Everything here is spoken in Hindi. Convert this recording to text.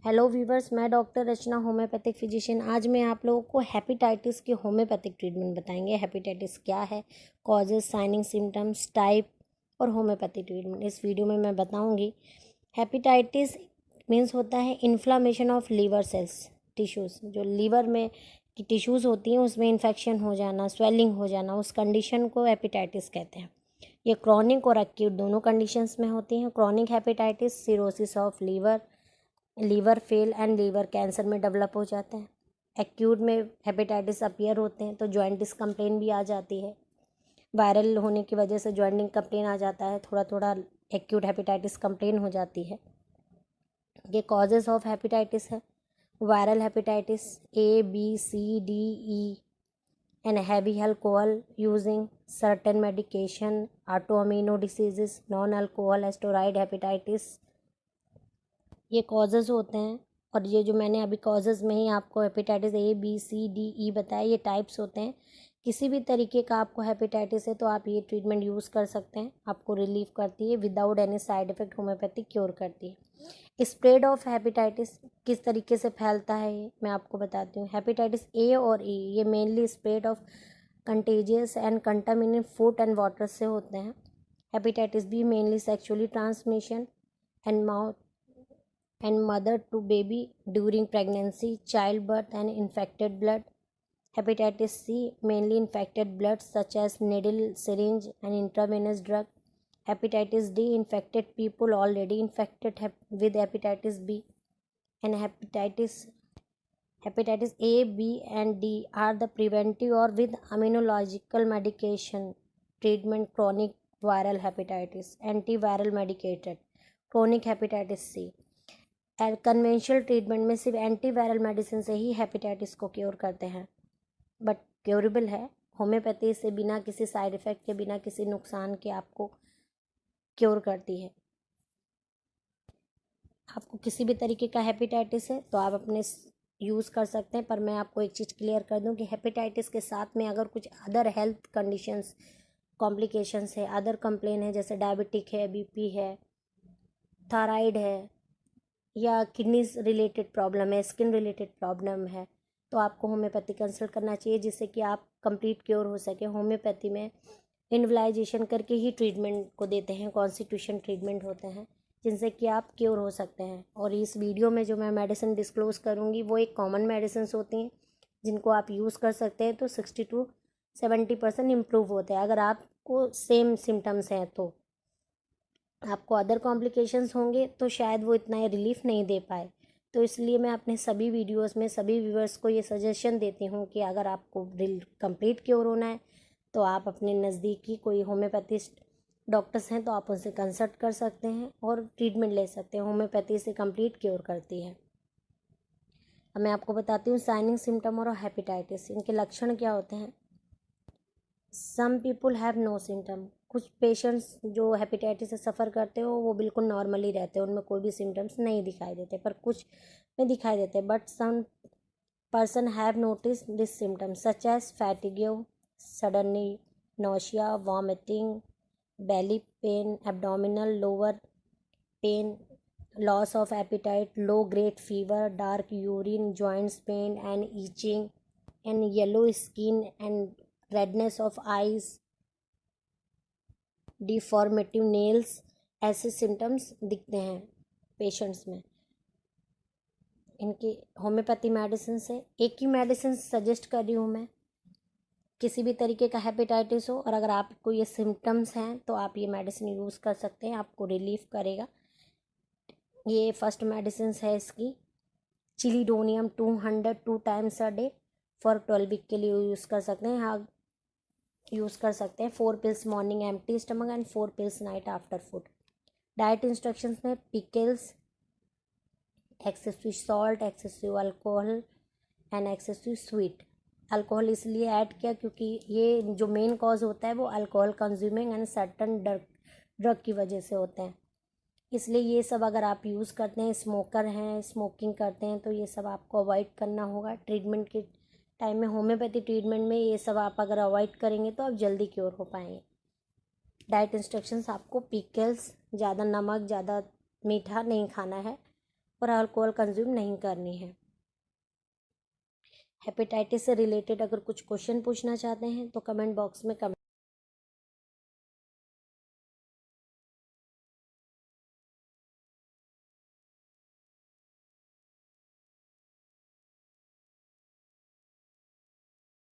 हेलो वीवर्स, मैं डॉक्टर रचना होम्योपैथिक फिजिशियन। आज मैं आप लोगों को हेपेटाइटिस की होम्योपैथिक ट्रीटमेंट बताएंगे। हेपेटाइटिस क्या है, कॉजेस, साइनिंग, सिम्टम्स, टाइप और होम्योपैथिक ट्रीटमेंट इस वीडियो में मैं बताऊंगी। हेपेटाइटिस मीन्स होता है inflammation of liver cells tissues. जो लीवर में की टिश्यूज़ होती हैं उसमें इन्फेक्शन हो जाना, स्वेलिंग हो जाना, उस कंडीशन को हेपेटाइटिस कहते हैं। ये क्रॉनिक और एक्यूट दोनों कंडीशंस में होती हैं। Chronic hepatitis cirrhosis of liver fail and liver cancer में डेवलप हो जाते हैं। एक्यूट में हेपेटाइटिस अपीयर होते हैं तो जॉइंटिस कंप्लेन भी आ जाती है। वायरल होने की वजह से जॉइंटिंग कंप्लेन आ जाता है, थोड़ा थोड़ा एक्यूट हेपेटाइटिस कंप्लेन हो जाती है। ये कॉजेज़ ऑफ हेपेटाइटिस है। Viral hepatitis A B C D E and heavy alcohol using certain medication, autoimmune diseases, non alcohol steroid hepatitis, ये कॉजेज़ होते हैं। और ये जो मैंने अभी कॉजेज़ में ही आपको hepatitis A B C D E बताया, ये टाइप्स होते हैं। किसी भी तरीके का आपको हेपेटाइटिस है तो आप ये ट्रीटमेंट यूज़ कर सकते हैं, आपको रिलीफ करती है without any side effect. Homeopathy cure करती है। स्प्रेड ऑफ हेपेटाइटिस किस तरीके से फैलता है ये मैं आपको बताती हूँ। हेपेटाइटिस ए और ई ये mainly spread of contagious and contaminate food and water से होते हैं। Hepatitis B mainly sexually transmission and mouth and mother to baby during pregnancy, childbirth and infected blood. Hepatitis C mainly infected blood such as needle, syringe and intravenous drug. Hepatitis D infected people already infected with hepatitis B. And hepatitis A, B and D are the preventive or with immunological medication treatment. Chronic viral hepatitis, antiviral medicated. Chronic hepatitis C conventional treatment में सिर्फ एंटीवायरल मेडिसिन से ही हेपेटाइटिस को क्योर करते हैं, बट क्योरेबल है। होम्योपैथी से बिना किसी साइड इफ़ेक्ट के, बिना किसी नुकसान के आपको क्योर करती है। आपको किसी भी तरीके का हेपेटाइटिस है तो आप अपने यूज़ कर सकते हैं। पर मैं आपको एक चीज़ क्लियर कर दूं कि हेपेटाइटिस के साथ में अगर कुछ अदर हेल्थ कंडीशंस, कॉम्प्लिकेशंस है, अदर कंप्लेन है, जैसे डायबिटिक है, बीपी है, थायराइड है या किडनी रिलेटेड प्रॉब्लम है, स्किन रिलेटेड प्रॉब्लम है, तो आपको होम्योपैथी कंसल्ट करना चाहिए जिससे कि आप कंप्लीट क्योर हो सके। होम्योपैथी में इन्वलाइजेशन करके ही ट्रीटमेंट को देते हैं, कॉन्स्टिट्यूशन ट्रीटमेंट होते हैं जिनसे कि आप क्योर हो सकते हैं। और इस वीडियो में जो मैं मेडिसिन डिस्क्लोज़ करूँगी वो एक कॉमन मेडिसिन होती हैं जिनको आप यूज़ कर सकते हैं तो 60 to 70% इम्प्रूव होते हैं। अगर आपको सेम सिम्टम्स हैं तो आपको अदर कॉम्प्लिकेशंस होंगे तो शायद वो इतना रिलीफ नहीं दे पाए। तो इसलिए मैं अपने सभी वीडियोस में सभी व्यूअर्स को ये सजेशन देती हूँ कि अगर आपको कंप्लीट क्योर होना है तो आप अपने नज़दीकी कोई होम्योपैथिस्ट डॉक्टर्स हैं तो आप उनसे कंसल्ट कर सकते हैं और ट्रीटमेंट ले सकते हैं। होम्योपैथी से कंप्लीट क्योर करती है। अब मैं आपको बताती हूँ साइनिंग सिम्टम और हेपेटाइटिस, इनके लक्षण क्या होते हैं। सम पीपुल हैव नो सिम्टम, कुछ पेशेंट्स जो हेपेटाइटिस से सफ़र करते हो वो बिल्कुल नॉर्मली रहते हैं, उनमें कोई भी सिम्टम्स नहीं दिखाई देते, पर कुछ में दिखाई देते हैं। But some person have notice this symptoms such as fatigue, suddenly nausea, vomiting, belly pain, abdominal lower pain, loss of appetite, low grade fever, dark urine, joints pain and itching, and yellow skin and redness of eyes, deformative nails, ऐसे सिम्टम्स दिखते हैं पेशेंट्स में। इनकी होम्योपैथी मेडिसिन से एक ही मेडिसिन सजेस्ट कर रही हूँ मैं। किसी भी तरीके का हेपेटाइटिस हो और अगर आपको ये सिम्टम्स हैं तो आप ये मेडिसिन यूज़ कर सकते हैं, आपको रिलीफ करेगा। ये फर्स्ट मेडिसिन है इसकी chelidonium 200 2 times a day for 12 week के लिए यूज़ कर सकते हैं। हाँ, यूज़ कर सकते हैं 4 pills morning empty stomach and 4 pills night after food. Diet instructions में pickles, excessive salt, excessive alcohol and excessive sweet. Alcohol इसलिए ऐड किया क्योंकि ये जो मेन कॉज होता है वो alcohol consuming and certain drug की वजह से होते हैं। इसलिए ये सब अगर आप यूज़ करते हैं, स्मोकर हैं, स्मोकिंग करते हैं, तो ये सब आपको अवॉइड करना होगा। ट्रीटमेंट के टाइम में, होम्योपैथी ट्रीटमेंट में ये सब आप अगर अवॉइड करेंगे तो आप जल्दी क्योर हो पाएंगे। डाइट इंस्ट्रक्शंस आपको पिकल्स, ज़्यादा नमक, ज़्यादा मीठा नहीं खाना है, और अल्कोहल कंज्यूम नहीं करनी है। हेपेटाइटिस से रिलेटेड अगर कुछ क्वेश्चन पूछना चाहते हैं तो कमेंट बॉक्स में कमेंट